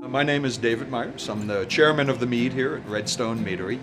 My name is David Myers. I'm the chairman of the mead here at Redstone Meadery.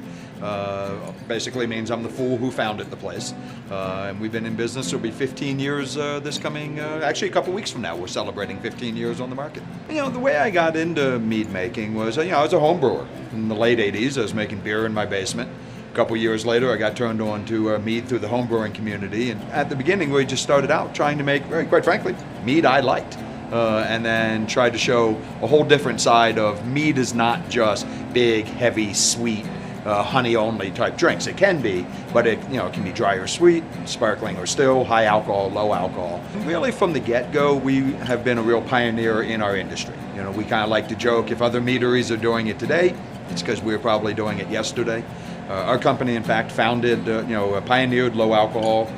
Basically means I'm the fool who founded the place. And we've been in business. It'll be 15 years this coming, actually a couple weeks from now, we're celebrating 15 years on the market. You know, the way I got into mead making was, I was a home brewer. In the late 80s, I was making beer in my basement. A couple years later, I got turned on to mead through the home brewing community. And at the beginning, we just started out trying to make, very quite frankly, mead I liked. And then tried to show a whole different side of mead is not just big, heavy, sweet, honey-only type drinks. It can be, but it can be dry or sweet, sparkling or still, high alcohol, low alcohol. Really, from the get-go, we have been a real pioneer in our industry. We kind of like to joke if other meaderies are doing it today, it's because we were probably doing it yesterday. Our company, in fact, founded, pioneered low alcohol.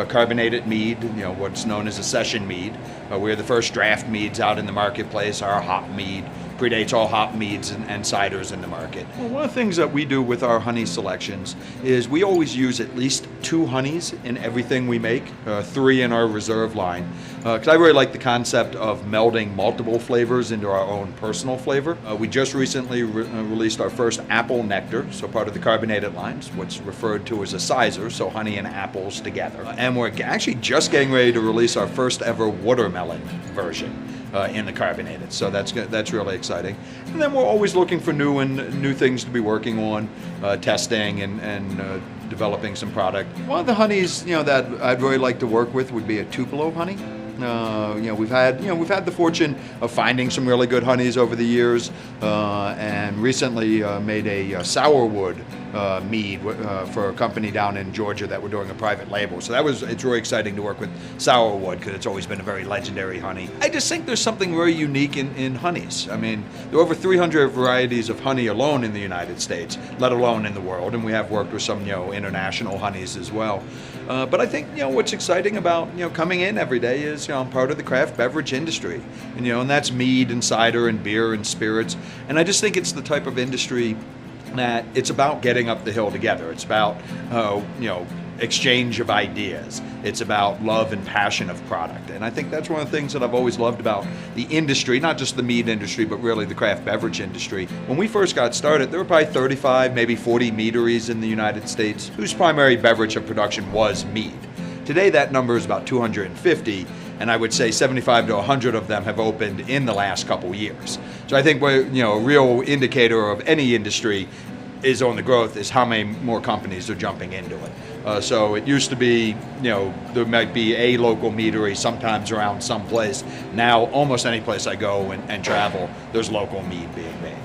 Carbonated mead, what's known as a session mead. We're the first draft meads out in the marketplace. Our hop mead predates all hop meads and ciders in the market. Well, one of the things that we do with our honey selections is we always use at least 2 honeys in everything we make, 3 in our reserve line. Because I really like the concept of melding multiple flavors into our own personal flavor. We just recently released our first apple nectar, so part of the carbonated lines, what's referred to as a sizer, so honey and apples together. And we're actually just getting ready to release our first ever watermelon version. In the carbonated, so that's really exciting. And then we're always looking for new things to be working on, testing and developing some product. One of the honeys that I'd really like to work with would be a Tupelo honey. We've had the fortune of finding some really good honeys over the years, and recently made a sourwood mead for a company down in Georgia that were doing a private label. So it's really exciting to work with sourwood because it's always been a very legendary honey. I just think there's something very unique in honeys. I mean, there are over 300 varieties of honey alone in the United States, let alone in the world, and we have worked with some international honeys as well. But I think what's exciting about coming in every day is I'm part of the craft beverage industry, and that's mead and cider and beer and spirits, and I just think it's the type of industry that it's about getting up the hill together. It's about exchange of ideas. It's about love and passion of product, and I think that's one of the things that I've always loved about the industry, not just the mead industry, but really the craft beverage industry. When we first got started, there were probably 35, maybe 40 meaderies in the United States whose primary beverage of production was mead. Today that number is about 250, and I would say 75 to 100 of them have opened in the last couple years. So I think a real indicator of any industry is on the growth is how many more companies are jumping into it. So it used to be, there might be a local meadery sometimes around some place. Now almost any place I go and travel, there's local mead being made.